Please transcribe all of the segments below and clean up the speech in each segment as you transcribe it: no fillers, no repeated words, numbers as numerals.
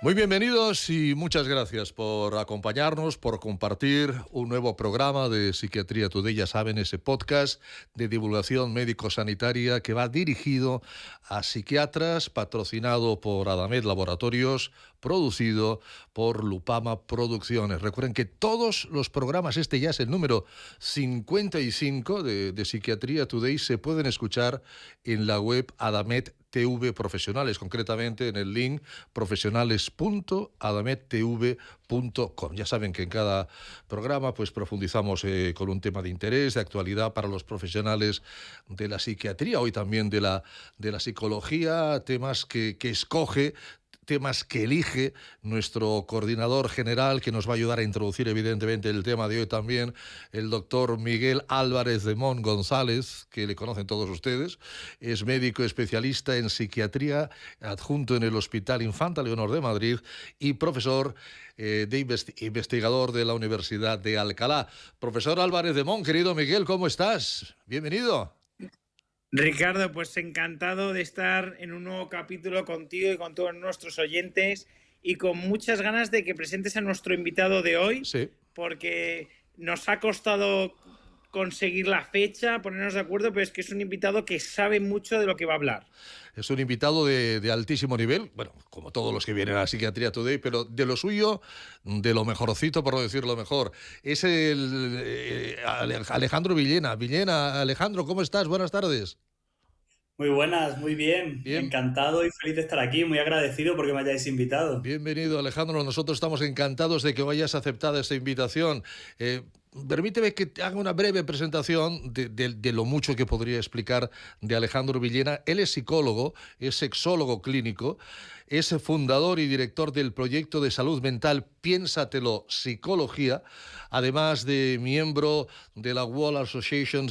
Muy bienvenidos y muchas gracias por acompañarnos, por compartir un nuevo programa de Psiquiatría Today. Ya saben, ese podcast de divulgación médico-sanitaria que va dirigido a psiquiatras, patrocinado por Adamed Laboratorios, producido por Lupama Producciones. Recuerden que todos los programas, este ya es el número 55 de Psiquiatría Today, se pueden escuchar en la web Adamed TV Profesionales, concretamente en el link profesionales.adamedtv.com. Ya saben que en cada programa pues profundizamos con un tema de interés, de actualidad para los profesionales de la psiquiatría, hoy también de la psicología, temas que escoge, temas que elige nuestro coordinador general, que nos va a ayudar a introducir evidentemente el tema de hoy también, el doctor Miguel Álvarez de Mon González, que le conocen todos ustedes. Es médico especialista en psiquiatría, adjunto en el Hospital Infanta Leonor de Madrid y profesor investigador de la Universidad de Alcalá. Profesor Álvarez de Mon, querido Miguel, ¿cómo estás? Bienvenido. Ricardo, pues encantado de estar en un nuevo capítulo contigo y con todos nuestros oyentes y con muchas ganas de que presentes a nuestro invitado de hoy, Sí. Porque nos ha costado conseguir la fecha, ponernos de acuerdo, pero es que es un invitado que sabe mucho de lo que va a hablar. Es un invitado de altísimo nivel, bueno, como todos los que vienen a Psiquiatría Today, pero de lo suyo, de lo mejorcito, por no decirlo mejor. Es el Alejandro Villena. Villena, Alejandro, ¿cómo estás? Buenas tardes. Muy buenas, muy bien. Bien. Encantado y feliz de estar aquí. Muy agradecido porque me hayáis invitado. Bienvenido, Alejandro. Nosotros estamos encantados de que hayas aceptado esta invitación. Permíteme que te haga una breve presentación de lo mucho que podría explicar de Alejandro Villena. Él es psicólogo, es sexólogo clínico, es fundador y director del proyecto de salud mental Piénsatelo Psicología, además de miembro de la World Association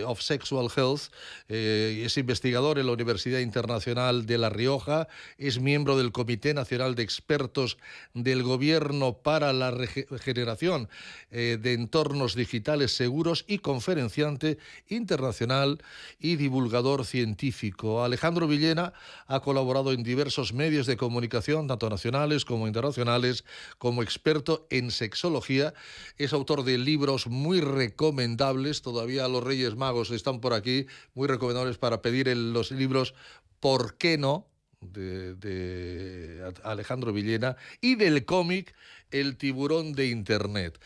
of Sexual Health, es investigador en la Universidad Internacional de La Rioja, es miembro del Comité Nacional de Expertos del Gobierno para la Regeneración de Entornos Digitales Seguros y conferenciante internacional y divulgador científico. Alejandro Villena ha colaborado en diversos medios de comunicación, tanto nacionales como internacionales, como experto en sexología. Es autor de libros muy recomendables, todavía los Reyes Magos están por aquí, muy recomendables para pedir los libros ¿Por qué no?, de Alejandro Villena, y del cómic El tiburón de Internet.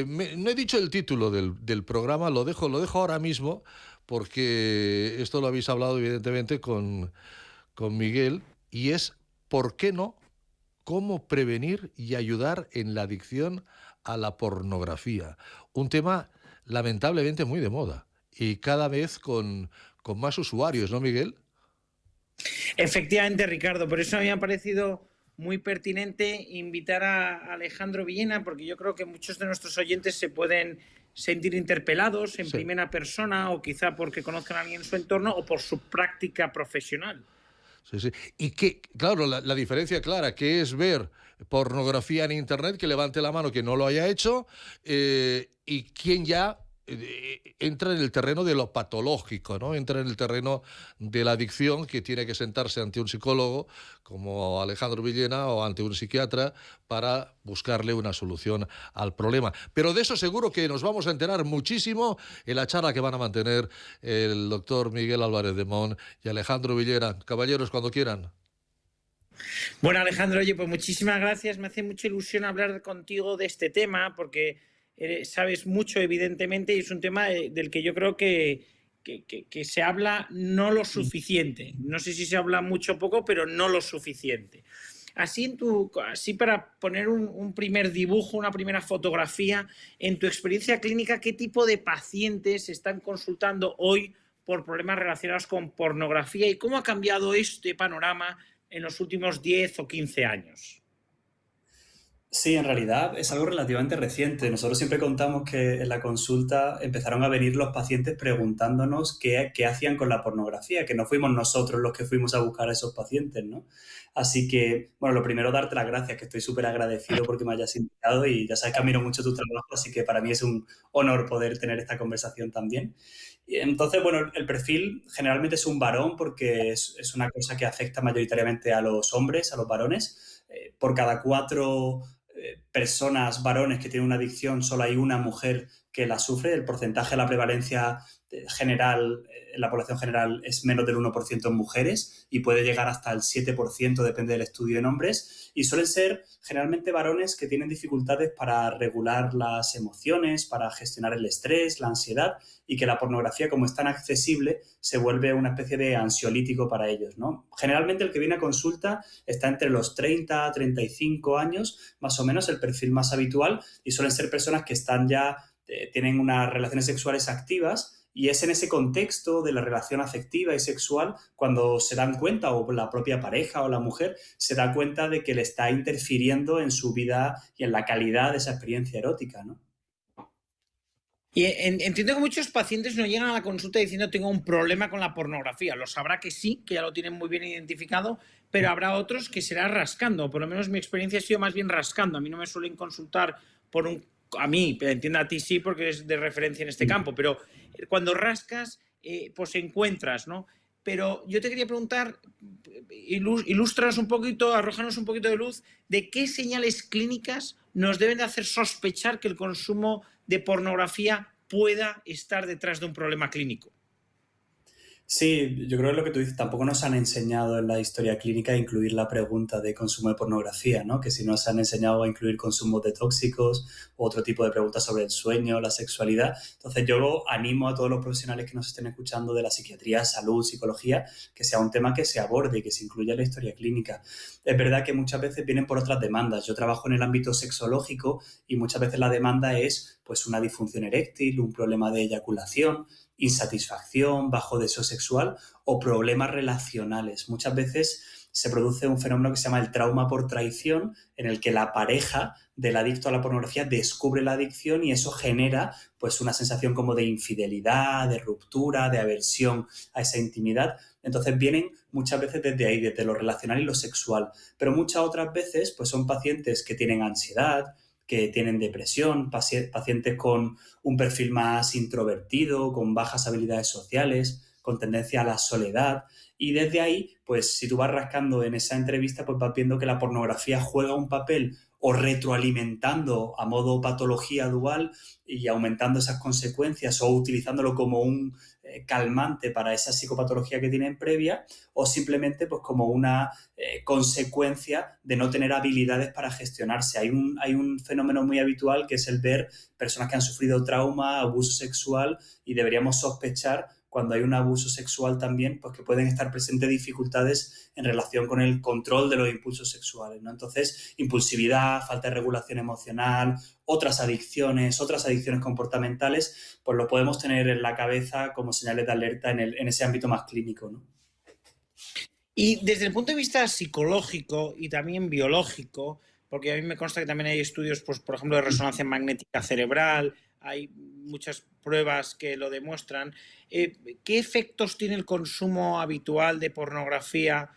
No he dicho el título del programa, lo dejo ahora mismo, porque esto lo habéis hablado evidentemente con Miguel, y es ¿por qué no? ¿Cómo prevenir y ayudar en la adicción a la pornografía? Un tema lamentablemente muy de moda y cada vez con más usuarios, ¿no, Miguel? Efectivamente, Ricardo, por eso a mí me ha parecido muy pertinente invitar a Alejandro Villena, porque yo creo que muchos de nuestros oyentes se pueden sentir interpelados en primera persona, o quizá porque conozcan a alguien en su entorno o por su práctica profesional. Sí, sí. Y que, claro, la diferencia clara, que es ver pornografía en Internet, que levante la mano que no lo haya hecho, y quien ya entra en el terreno de lo patológico, ¿no? Entra en el terreno de la adicción, que tiene que sentarse ante un psicólogo como Alejandro Villena o ante un psiquiatra para buscarle una solución al problema. Pero de eso seguro que nos vamos a enterar muchísimo en la charla que van a mantener el doctor Miguel Álvarez de Mon y Alejandro Villena. Caballeros, cuando quieran. Bueno, Alejandro, oye, pues muchísimas gracias. Me hace mucha ilusión hablar contigo de este tema porque sabes mucho, evidentemente, y es un tema del que yo creo que se habla no lo suficiente. No sé si se habla mucho o poco, pero no lo suficiente. Así para poner un primer dibujo, una primera fotografía, en tu experiencia clínica, ¿qué tipo de pacientes están consultando hoy por problemas relacionados con pornografía y cómo ha cambiado este panorama en los últimos 10 o 15 años? Sí, en realidad es algo relativamente reciente. Nosotros siempre contamos que en la consulta empezaron a venir los pacientes preguntándonos qué hacían con la pornografía, que no fuimos nosotros los que fuimos a buscar a esos pacientes, ¿no? Así que, bueno, lo primero, darte las gracias, que estoy súper agradecido porque me hayas invitado y ya sabes que admiro mucho tu trabajo, así que para mí es un honor poder tener esta conversación también. Y entonces, bueno, el perfil generalmente es un varón porque es una cosa que afecta mayoritariamente a los hombres, a los varones. Por cada 4 personas varones que tienen una adicción, solo hay una mujer que la sufre. El porcentaje de la prevalencia general en la población general es menos del 1% en mujeres y puede llegar hasta el 7%, depende del estudio, en hombres, y suelen ser generalmente varones que tienen dificultades para regular las emociones, para gestionar el estrés, la ansiedad, y que la pornografía, como es tan accesible, se vuelve una especie de ansiolítico para ellos, ¿no? Generalmente el que viene a consulta está entre los 30 a 35 años, más o menos el perfil más habitual, y suelen ser personas que están ya, tienen unas relaciones sexuales activas, y es en ese contexto de la relación afectiva y sexual cuando se dan cuenta, o la propia pareja o la mujer se da cuenta de que le está interfiriendo en su vida y en la calidad de esa experiencia erótica, ¿no? Y entiendo que muchos pacientes no llegan a la consulta diciendo tengo un problema con la pornografía. Los sabrá que sí, que ya lo tienen muy bien identificado, pero habrá otros que será rascando. Por lo menos mi experiencia ha sido más bien rascando. A mí no me suelen consultar por un... A mí, entiendo a ti sí, porque es de referencia en este campo, pero cuando rascas, pues encuentras, ¿no? Pero yo te quería preguntar, ilústranos un poquito, arrójanos un poquito de luz de qué señales clínicas nos deben de hacer sospechar que el consumo de pornografía pueda estar detrás de un problema clínico. Sí, yo creo que lo que tú dices, tampoco nos han enseñado en la historia clínica a incluir la pregunta de consumo de pornografía, ¿no? Que si nos han enseñado a incluir consumo de tóxicos o otro tipo de preguntas sobre el sueño, la sexualidad. Entonces yo animo a todos los profesionales que nos estén escuchando de la psiquiatría, salud, psicología, que sea un tema que se aborde y que se incluya en la historia clínica. Es verdad que muchas veces vienen por otras demandas. Yo trabajo en el ámbito sexológico y muchas veces la demanda es pues una disfunción eréctil, un problema de eyaculación, insatisfacción, bajo deseo sexual o problemas relacionales. Muchas veces se produce un fenómeno que se llama el trauma por traición, en el que la pareja del adicto a la pornografía descubre la adicción y eso genera pues una sensación como de infidelidad, de ruptura, de aversión a esa intimidad. Entonces vienen muchas veces desde ahí, desde lo relacional y lo sexual. Pero muchas otras veces pues son pacientes que tienen ansiedad, que tienen depresión, pacientes con un perfil más introvertido, con bajas habilidades sociales, con tendencia a la soledad. Y desde ahí, pues si tú vas rascando en esa entrevista, pues vas viendo que la pornografía juega un papel o retroalimentando a modo patología dual y aumentando esas consecuencias o utilizándolo como un calmante para esa psicopatología que tienen previa, o simplemente pues como una consecuencia de no tener habilidades para gestionarse. Hay un fenómeno muy habitual que es el ver personas que han sufrido trauma, abuso sexual, y deberíamos sospechar cuando hay un abuso sexual también, pues que pueden estar presentes dificultades en relación con el control de los impulsos sexuales, ¿no? Entonces, impulsividad, falta de regulación emocional, otras adicciones comportamentales, pues lo podemos tener en la cabeza como señales de alerta en ese ámbito más clínico, ¿no? Y desde el punto de vista psicológico y también biológico, porque a mí me consta que también hay estudios, pues, por ejemplo, de resonancia magnética cerebral, hay muchas pruebas que lo demuestran. ¿Qué efectos tiene el consumo habitual de pornografía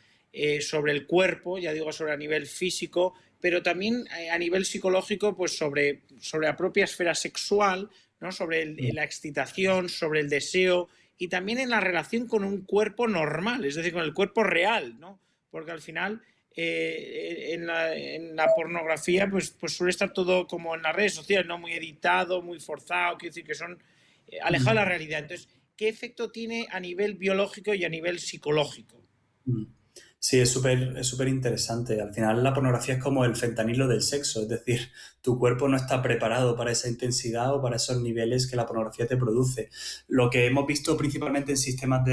sobre el cuerpo? Ya digo, sobre a nivel físico, pero también a nivel psicológico, pues sobre la propia esfera sexual, ¿no? Sobre la excitación, sobre el deseo y también en la relación con un cuerpo normal, es decir, con el cuerpo real, ¿no? Porque al final en la pornografía pues suele estar todo como en las redes sociales, ¿no? Muy editado, muy forzado, quiero decir que son alejados de la realidad. Entonces, ¿qué efecto tiene a nivel biológico y a nivel psicológico? Sí, es súper interesante. Al final la pornografía es como el fentanilo del sexo, es decir, tu cuerpo no está preparado para esa intensidad o para esos niveles que la pornografía te produce. Lo que hemos visto principalmente en sistemas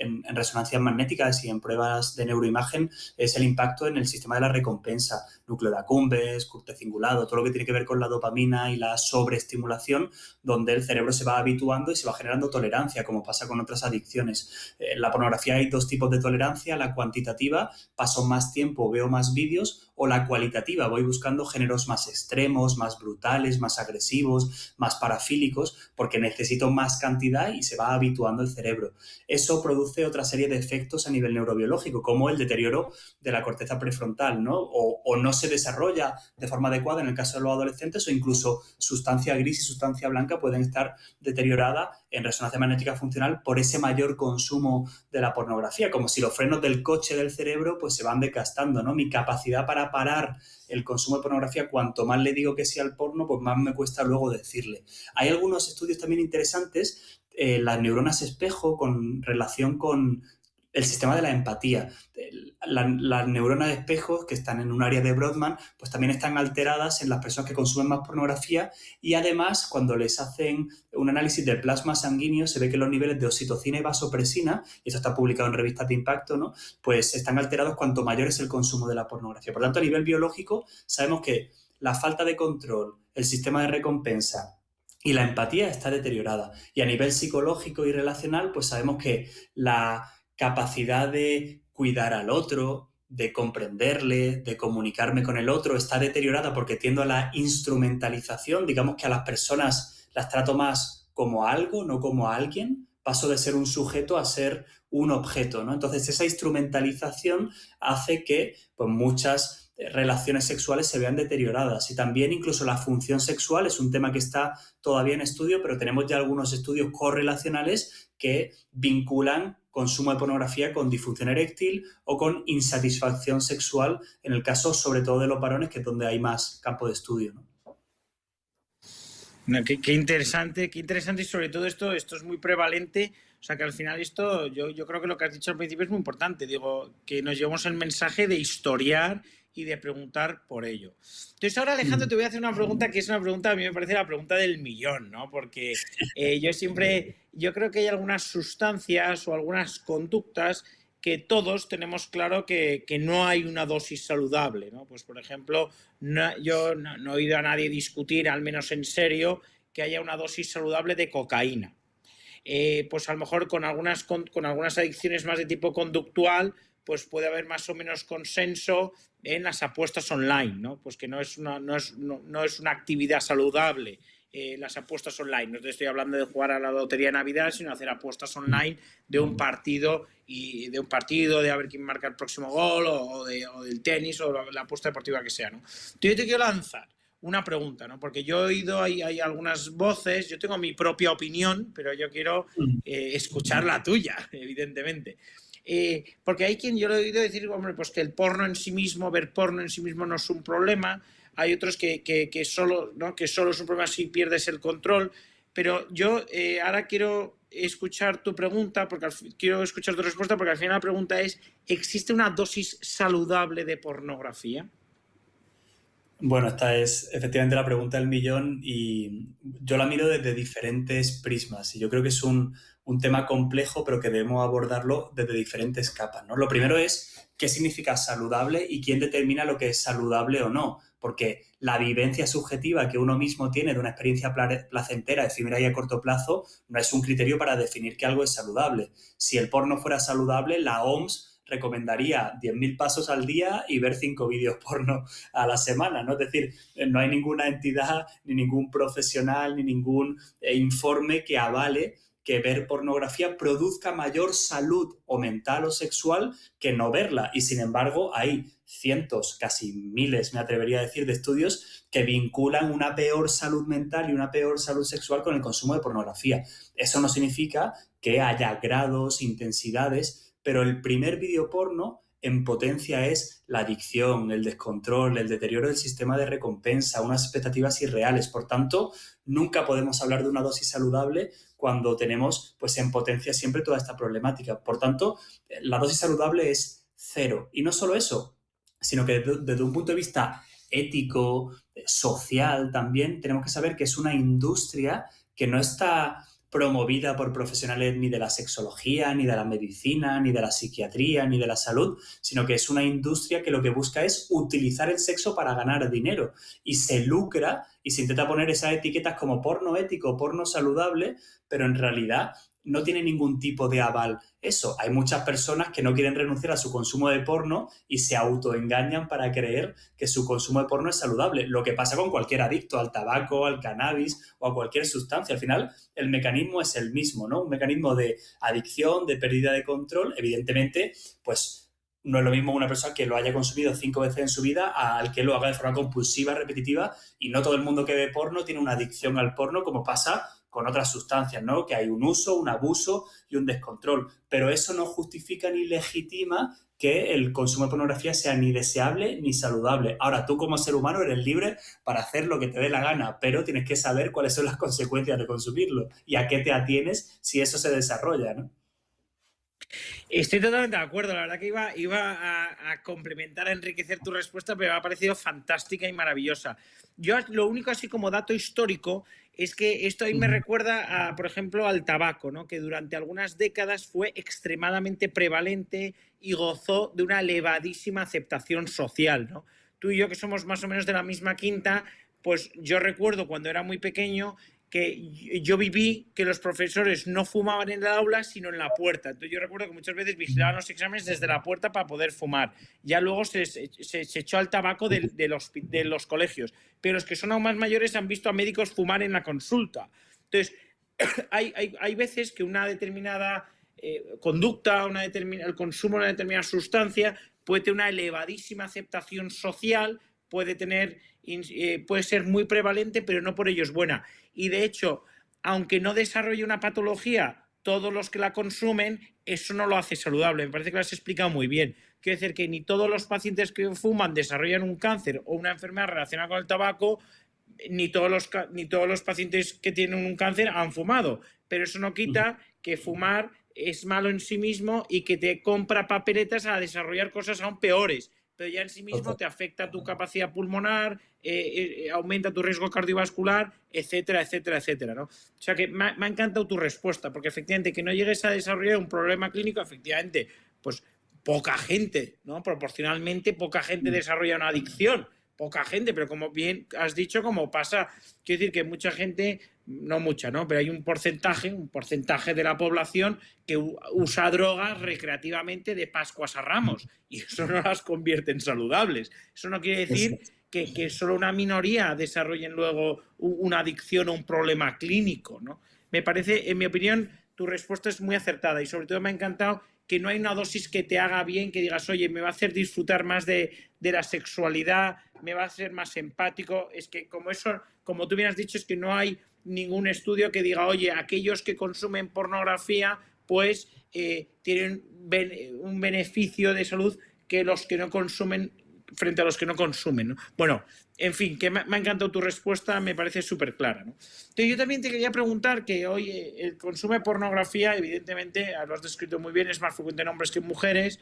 en resonancias magnéticas y en pruebas de neuroimagen es el impacto en el sistema de la recompensa, núcleo de Accumbens, corte cingulado, todo lo que tiene que ver con la dopamina y la sobreestimulación, donde el cerebro se va habituando y se va generando tolerancia, como pasa con otras adicciones. En la pornografía hay dos tipos de tolerancia: la cuantitativa, paso más tiempo, veo más vídeos, o la cualitativa, voy buscando géneros más extremos, más brutales, más agresivos, más parafílicos, porque necesito más cantidad y se va habituando el cerebro. Eso produce produce otra serie de efectos a nivel neurobiológico, como el deterioro de la corteza prefrontal, ¿no? O no se desarrolla de forma adecuada en el caso de los adolescentes, o incluso sustancia gris y sustancia blanca pueden estar deterioradas en resonancia magnética funcional por ese mayor consumo de la pornografía, como si los frenos del coche del cerebro pues se van desgastando, ¿no? Mi capacidad para parar el consumo de pornografía, cuanto más le digo que sí al porno, pues más me cuesta luego decirle. Hay algunos estudios también interesantes, las neuronas espejo con relación con el sistema de la empatía. Las neuronas espejo que están en un área de Brodmann, pues también están alteradas en las personas que consumen más pornografía, y además cuando les hacen un análisis del plasma sanguíneo se ve que los niveles de oxitocina y vasopresina, y esto está publicado en revistas de impacto, ¿no? Pues están alterados cuanto mayor es el consumo de la pornografía. Por tanto, a nivel biológico sabemos que la falta de control, el sistema de recompensa y la empatía está deteriorada. Y a nivel psicológico y relacional, pues sabemos que la capacidad de cuidar al otro, de comprenderle, de comunicarme con el otro, está deteriorada porque tiendo a la instrumentalización. Digamos que a las personas las trato más como algo, no como a alguien. Paso de ser un sujeto a ser un objeto, ¿no? Entonces, esa instrumentalización hace que pues, muchas relaciones sexuales se vean deterioradas, y también incluso la función sexual es un tema que está todavía en estudio, pero tenemos ya algunos estudios correlacionales que vinculan consumo de pornografía con disfunción eréctil o con insatisfacción sexual, en el caso sobre todo de los varones, que es donde hay más campo de estudio, ¿no? No, qué interesante y sobre todo esto es muy prevalente. O sea que al final esto, yo creo que lo que has dicho al principio es muy importante. Digo, que nos llevamos el mensaje de historiar y de preguntar por ello. Entonces ahora, Alejandro, te voy a hacer una pregunta que es una pregunta, a mí me parece la pregunta del millón, ¿no? Porque yo creo que hay algunas sustancias o algunas conductas que todos tenemos claro que no hay una dosis saludable, ¿no? Pues, por ejemplo, yo no he oído a nadie discutir, al menos en serio, que haya una dosis saludable de cocaína. Pues a lo mejor con algunas adicciones más de tipo conductual, pues puede haber más o menos consenso en las apuestas online, ¿no? Pues que no es una actividad saludable. Las apuestas online. No te estoy hablando de jugar a la lotería de Navidad, sino hacer apuestas online de un partido, de a ver quién marca el próximo gol, o del tenis, o la apuesta deportiva que sea, ¿no? Entonces yo te quiero lanzar una pregunta, ¿no? Porque yo he oído, hay algunas voces, yo tengo mi propia opinión, pero yo quiero escuchar la tuya, evidentemente. Porque hay quien, yo lo he oído decir, hombre, pues que el porno en sí mismo, ver porno en sí mismo no es un problema. Hay otros que solo, ¿no? Que solo es un problema si pierdes el control. Pero yo ahora quiero escuchar tu pregunta, quiero escuchar tu respuesta, porque al final la pregunta es, ¿existe una dosis saludable de pornografía? Bueno, esta es efectivamente la pregunta del millón, y yo la miro desde diferentes prismas, y yo creo que es un tema complejo, pero que debemos abordarlo desde diferentes capas, ¿no? Lo primero es qué significa saludable y quién determina lo que es saludable o no, porque la vivencia subjetiva que uno mismo tiene de una experiencia placentera, efímera y a corto plazo, no es un criterio para definir que algo es saludable. Si el porno fuera saludable, la OMS recomendaría 10.000 pasos al día y ver 5 vídeos porno a la semana, ¿no? Es decir, no hay ninguna entidad, ni ningún profesional, ni ningún informe que avale que ver pornografía produzca mayor salud o mental o sexual que no verla. Y sin embargo, hay cientos, casi miles, me atrevería a decir, de estudios que vinculan una peor salud mental y una peor salud sexual con el consumo de pornografía. Eso no significa que haya grados, intensidades, pero el primer vídeo porno en potencia es la adicción, el descontrol, el deterioro del sistema de recompensa, unas expectativas irreales. Por tanto, nunca podemos hablar de una dosis saludable cuando tenemos pues, en potencia siempre toda esta problemática. Por tanto, la dosis saludable es 0. Y no solo eso, sino que desde un punto de vista ético, social también, tenemos que saber que es una industria que no está promovida por profesionales ni de la sexología, ni de la medicina, ni de la psiquiatría, ni de la salud, sino que es una industria que lo que busca es utilizar el sexo para ganar dinero, y se lucra y se intenta poner esas etiquetas como porno ético, porno saludable, pero en realidad no tiene ningún tipo de aval eso. Hay muchas personas que no quieren renunciar a su consumo de porno y se autoengañan para creer que su consumo de porno es saludable. Lo que pasa con cualquier adicto al tabaco, al cannabis o a cualquier sustancia. Al final, el mecanismo es el mismo, ¿no? Un mecanismo de adicción, de pérdida de control. Evidentemente, pues no es lo mismo una persona que lo haya consumido 5 veces en su vida al que lo haga de forma compulsiva, repetitiva, y no todo el mundo que ve porno tiene una adicción al porno como pasa con otras sustancias, ¿no? Que hay un uso, un abuso y un descontrol. Pero eso no justifica ni legitima que el consumo de pornografía sea ni deseable ni saludable. Ahora, tú como ser humano eres libre para hacer lo que te dé la gana, pero tienes que saber cuáles son las consecuencias de consumirlo y a qué te atienes si eso se desarrolla, ¿no? Estoy totalmente de acuerdo. La verdad que iba a complementar, a enriquecer tu respuesta, pero me ha parecido fantástica y maravillosa. Yo lo único así como dato histórico es que esto ahí me recuerda, por ejemplo, al tabaco, ¿no? Que durante algunas décadas fue extremadamente prevalente y gozó de una elevadísima aceptación social, ¿no? Tú y yo, que somos más o menos de la misma quinta, pues yo recuerdo cuando era muy pequeño que yo viví que los profesores no fumaban en el aula, sino en la puerta. Entonces yo recuerdo que muchas veces vigilaban los exámenes desde la puerta para poder fumar. Ya luego se echó al tabaco de los colegios. Pero los que son aún más mayores han visto a médicos fumar en la consulta. Entonces, hay veces que una determinada conducta, el consumo de una determinada sustancia puede tener una elevadísima aceptación social, puede ser muy prevalente, pero no por ello es buena. Y de hecho, aunque no desarrolle una patología, todos los que la consumen, eso no lo hace saludable. Me parece que lo has explicado muy bien. Quiere decir que ni todos los pacientes que fuman desarrollan un cáncer o una enfermedad relacionada con el tabaco, ni todos los pacientes que tienen un cáncer han fumado. Pero eso no quita que fumar es malo en sí mismo y que te compra papeletas a desarrollar cosas aún peores. Pero ya en sí mismo te afecta tu capacidad pulmonar, aumenta tu riesgo cardiovascular, etcétera, etcétera, etcétera, ¿no? O sea que me ha encantado tu respuesta, porque efectivamente que no llegues a desarrollar un problema clínico, efectivamente, pues poca gente, ¿no? Proporcionalmente poca gente desarrolla una adicción, poca gente, pero como bien has dicho, como pasa, quiero decir que mucha gente, no mucha, ¿no? Pero hay un porcentaje de la población que usa drogas recreativamente de Pascuas a Ramos y eso no las convierte en saludables. Eso no quiere decir que solo una minoría desarrollen luego una adicción o un problema clínico, ¿no? Me parece, en mi opinión, tu respuesta es muy acertada y sobre todo me ha encantado que no hay una dosis que te haga bien, que digas, oye, me va a hacer disfrutar más de la sexualidad, me va a hacer más empático. Es que como eso, como tú bien has dicho, es que no hay ningún estudio que diga, oye, aquellos que consumen pornografía, pues tienen un beneficio de salud que los que no consumen frente a los que no consumen, ¿no? Bueno, en fin, que me ha encantado tu respuesta, me parece súper clara, ¿no? Entonces, yo también te quería preguntar que hoy el consumo de pornografía, evidentemente, lo has descrito muy bien, es más frecuente en hombres que en mujeres,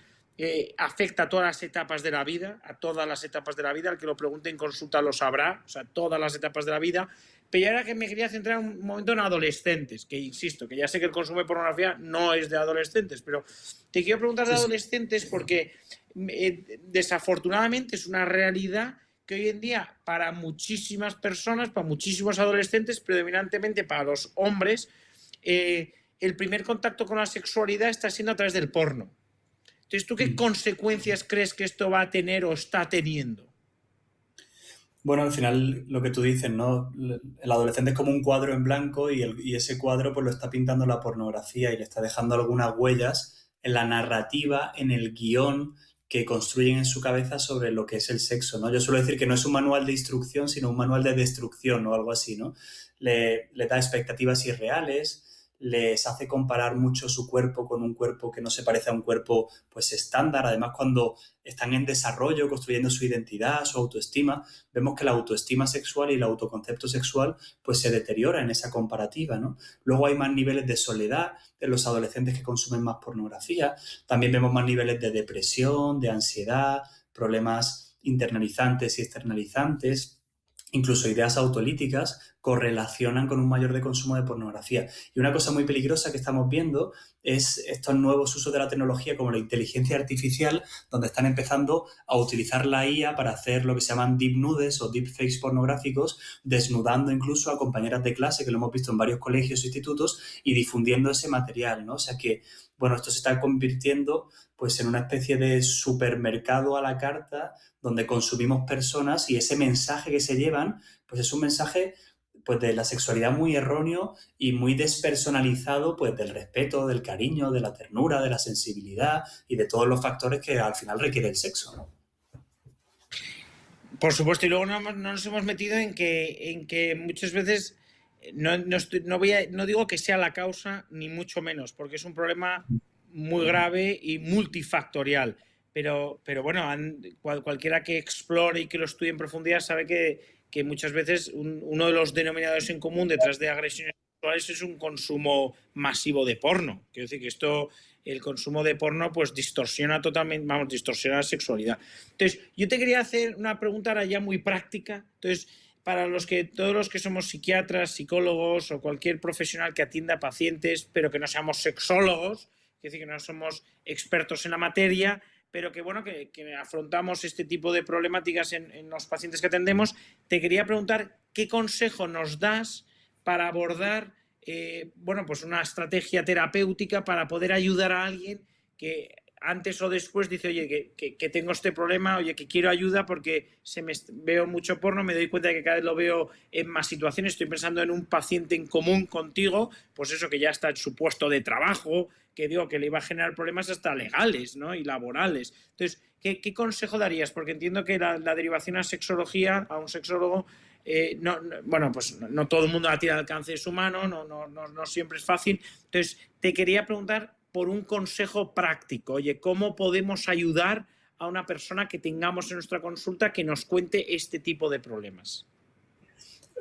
afecta a todas las etapas de la vida, a todas las etapas de la vida, el que lo pregunte en consulta lo sabrá, o sea, todas las etapas de la vida, pero ahora que me quería centrar un momento en adolescentes, que insisto, que ya sé que el consumo de pornografía no es de adolescentes, pero te quiero preguntar de adolescentes porque desafortunadamente es una realidad que hoy en día para muchísimas personas, para muchísimos adolescentes, predominantemente para los hombres, el primer contacto con la sexualidad está siendo a través del porno. Entonces, ¿tú qué consecuencias crees que esto va a tener o está teniendo? Bueno, al final lo que tú dices, ¿no? El adolescente es como un cuadro en blanco y ese cuadro pues lo está pintando la pornografía y le está dejando algunas huellas en la narrativa, en el guión que construyen en su cabeza sobre lo que es el sexo, ¿no? Yo suelo decir que no es un manual de instrucción, sino un manual de destrucción o algo así, ¿no? Le da expectativas irreales, les hace comparar mucho su cuerpo con un cuerpo que no se parece a un cuerpo pues estándar. Además, cuando están en desarrollo, construyendo su identidad, su autoestima, vemos que la autoestima sexual y el autoconcepto sexual pues se deteriora en esa comparativa, ¿no? Luego hay más niveles de soledad en los adolescentes que consumen más pornografía. También vemos más niveles de depresión, de ansiedad, problemas internalizantes y externalizantes, incluso ideas autolíticas correlacionan con un mayor de consumo de pornografía. Y una cosa muy peligrosa que estamos viendo es estos nuevos usos de la tecnología como la inteligencia artificial, donde están empezando a utilizar la IA para hacer lo que se llaman deep nudes o deepfakes pornográficos, desnudando incluso a compañeras de clase, que lo hemos visto en varios colegios e institutos, y difundiendo ese material, ¿no? O sea que, bueno, esto se está convirtiendo pues en una especie de supermercado a la carta donde consumimos personas y ese mensaje que se llevan pues es un mensaje pues de la sexualidad muy erróneo y muy despersonalizado pues del respeto, del cariño, de la ternura, de la sensibilidad y de todos los factores que al final requiere el sexo, ¿no? Por supuesto, y luego no nos hemos metido en que muchas veces no digo que sea la causa, ni mucho menos, porque es un problema muy grave y multifactorial. Pero bueno, cualquiera que explore y que lo estudie en profundidad sabe que muchas veces uno de los denominadores en común detrás de agresiones sexuales es un consumo masivo de porno. Quiero decir que el consumo de porno pues distorsiona totalmente, distorsiona la sexualidad. Entonces, yo te quería hacer una pregunta ahora ya muy práctica. Entonces, para todos los que somos psiquiatras, psicólogos o cualquier profesional que atienda a pacientes, pero que no seamos sexólogos, es decir, que no somos expertos en la materia, pero que bueno, que afrontamos este tipo de problemáticas en los pacientes que atendemos, te quería preguntar qué consejo nos das para abordar pues una estrategia terapéutica para poder ayudar a alguien que antes o después dice, oye, que tengo este problema, oye, que quiero ayuda porque veo mucho porno, me doy cuenta de que cada vez lo veo en más situaciones, estoy pensando en un paciente en común contigo, pues eso que ya está en su puesto de trabajo, que digo que le iba a generar problemas hasta legales, ¿no? Y laborales. Entonces, ¿qué consejo darías? Porque entiendo que la derivación a sexología, a un sexólogo, pues no todo el mundo la tiene al alcance de su mano, no siempre es fácil. Entonces, te quería preguntar por un consejo práctico. Oye, ¿cómo podemos ayudar a una persona que tengamos en nuestra consulta que nos cuente este tipo de problemas?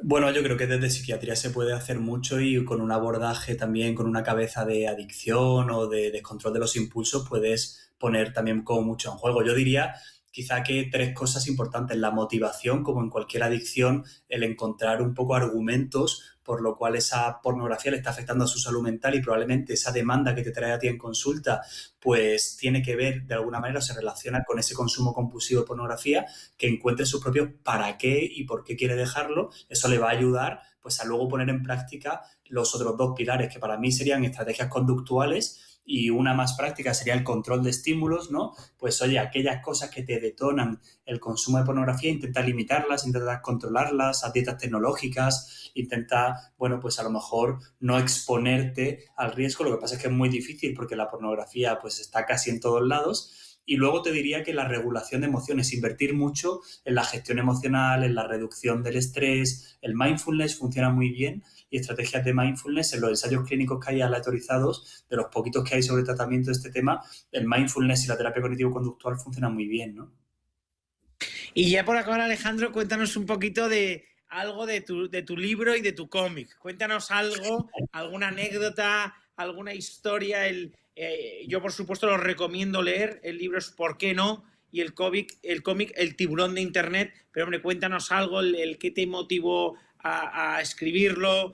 Bueno, yo creo que desde psiquiatría se puede hacer mucho y con un abordaje también, con una cabeza de adicción o de descontrol de los impulsos, puedes poner también como mucho en juego. Yo diría quizá que 3 cosas importantes. La motivación, como en cualquier adicción, el encontrar un poco argumentos por lo cual esa pornografía le está afectando a su salud mental y probablemente esa demanda que te trae a ti en consulta pues tiene que ver de alguna manera o se relaciona con ese consumo compulsivo de pornografía, que encuentre sus propios para qué y por qué quiere dejarlo. Eso le va a ayudar pues a luego poner en práctica los otros 2 pilares que para mí serían estrategias conductuales y una más práctica sería el control de estímulos, ¿no? Pues oye, aquellas cosas que te detonan el consumo de pornografía, intenta limitarlas, intenta controlarlas, a dietas tecnológicas, intenta, bueno, pues a lo mejor no exponerte al riesgo. Lo que pasa es que es muy difícil porque la pornografía pues está casi en todos lados. Y luego te diría que la regulación de emociones, invertir mucho en la gestión emocional, en la reducción del estrés, el mindfulness funciona muy bien y estrategias de mindfulness en los ensayos clínicos que hay aleatorizados, de los poquitos que hay sobre tratamiento de este tema, el mindfulness y la terapia cognitivo-conductual funcionan muy bien, ¿no? Y ya por acabar, Alejandro, cuéntanos un poquito de algo de tu libro y de tu cómic. Cuéntanos algo, alguna anécdota, alguna historia. Yo, por supuesto, lo recomiendo leer. El libro es ¿Por qué no? Y el cómic El tiburón de Internet. Pero, hombre, cuéntanos algo, el qué te motivó a escribirlo.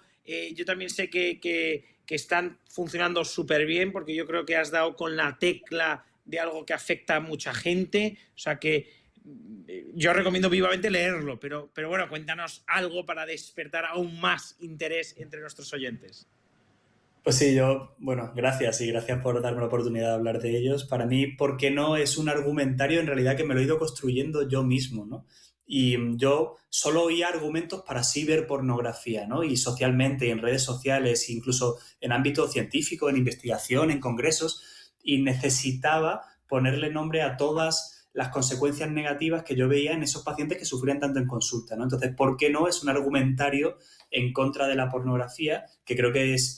Yo también sé que están funcionando súper bien porque yo creo que has dado con la tecla de algo que afecta a mucha gente. O sea que yo recomiendo vivamente leerlo, pero bueno, cuéntanos algo para despertar aún más interés entre nuestros oyentes. Pues sí, bueno, gracias y gracias por darme la oportunidad de hablar de ellos. Para mí, ¿por qué no? Es un argumentario en realidad que me lo he ido construyendo yo mismo, ¿no? Y yo solo oía argumentos para sí ver pornografía, ¿no? Y socialmente, en redes sociales, incluso en ámbito científico, en investigación, en congresos, y necesitaba ponerle nombre a todas las consecuencias negativas que yo veía en esos pacientes que sufrían tanto en consulta, ¿no? Entonces, ¿por qué no? Es un argumentario en contra de la pornografía que creo que es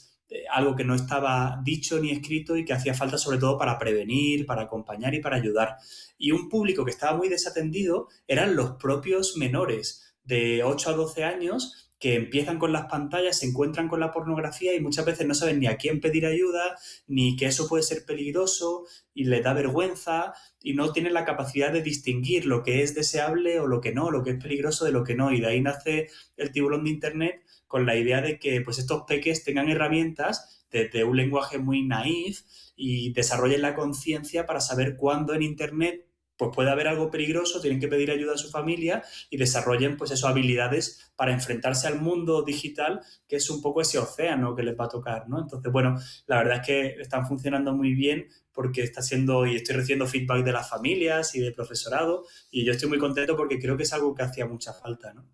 algo que no estaba dicho ni escrito y que hacía falta sobre todo para prevenir, para acompañar y para ayudar. Y un público que estaba muy desatendido eran los propios menores de 8 a 12 años que empiezan con las pantallas, se encuentran con la pornografía y muchas veces no saben ni a quién pedir ayuda, ni que eso puede ser peligroso y les da vergüenza y no tienen la capacidad de distinguir lo que es deseable o lo que no, lo que es peligroso de lo que no. Y de ahí nace el tiburón de Internet con la idea de que pues, estos peques tengan herramientas de un lenguaje muy naif y desarrollen la conciencia para saber cuándo en Internet pues puede haber algo peligroso, tienen que pedir ayuda a su familia y desarrollen pues eso, habilidades para enfrentarse al mundo digital, que es un poco ese océano que les va a tocar, ¿no? Entonces, bueno, la verdad es que están funcionando muy bien porque está siendo, y estoy recibiendo feedback de las familias y del profesorado, y yo estoy muy contento porque creo que es algo que hacía mucha falta, ¿no?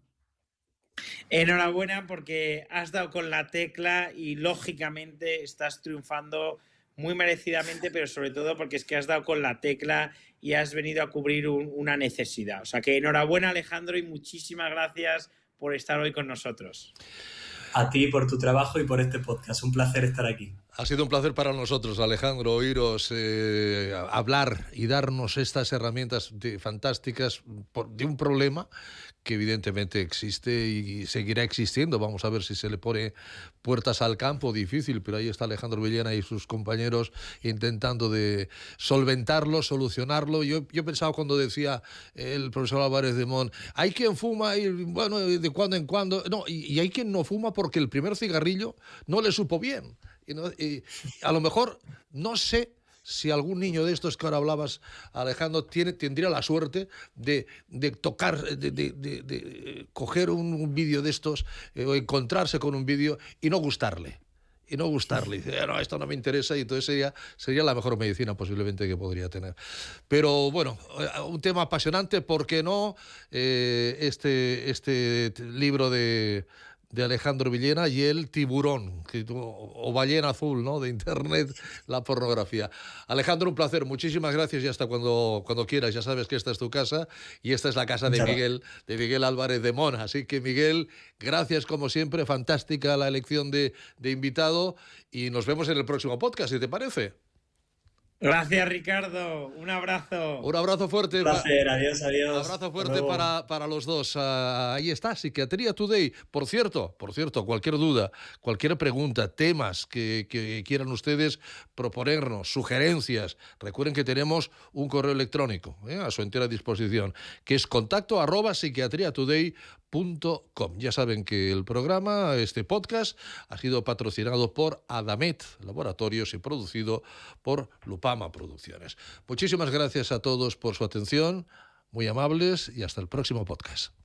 Enhorabuena porque has dado con la tecla y lógicamente estás triunfando muy merecidamente, pero sobre todo porque es que has dado con la tecla y has venido a cubrir una necesidad. O sea que enhorabuena, Alejandro, y muchísimas gracias por estar hoy con nosotros. A ti por tu trabajo y por este podcast. Un placer estar aquí. Ha sido un placer para nosotros, Alejandro, oíros hablar y darnos estas herramientas fantásticas de un problema que evidentemente existe y seguirá existiendo. Vamos a ver si se le pone puertas al campo, difícil, pero ahí está Alejandro Villena y sus compañeros intentando de solventarlo, solucionarlo. Yo pensaba cuando decía el profesor Álvarez de Mon, hay quien fuma y bueno, de cuando en cuando, no, y hay quien no fuma porque el primer cigarrillo no le supo bien. Y a lo mejor, no sé si algún niño de estos que ahora hablabas, Alejandro, tendría la suerte de tocar, de coger un vídeo de estos, o encontrarse con un vídeo y no gustarle. Y no gustarle. Y dice, no, esto no me interesa, y entonces sería la mejor medicina posiblemente que podría tener. Pero bueno, un tema apasionante, ¿por qué no? Este libro de Alejandro Villena y el tiburón, o ballena azul, ¿no?, de Internet, la pornografía. Alejandro, un placer, muchísimas gracias y hasta cuando quieras. Ya sabes que esta es tu casa y esta es la casa de Miguel Álvarez de Mon. Así que, Miguel, gracias como siempre, fantástica la elección de invitado y nos vemos en el próximo podcast, si te parece. Gracias, Ricardo. Un abrazo. Un abrazo fuerte. Un placer, adiós. Abrazo fuerte para los dos. Ahí está, Psiquiatría Today. Por cierto, cualquier duda, cualquier pregunta, temas que quieran ustedes proponernos, sugerencias, recuerden que tenemos un correo electrónico a su entera disposición, que es contacto@psiquiatriatoday.com. Ya saben que el programa, este podcast, ha sido patrocinado por Adamet Laboratorios y producido por Lupama Producciones. Muchísimas gracias a todos por su atención, muy amables, y hasta el próximo podcast.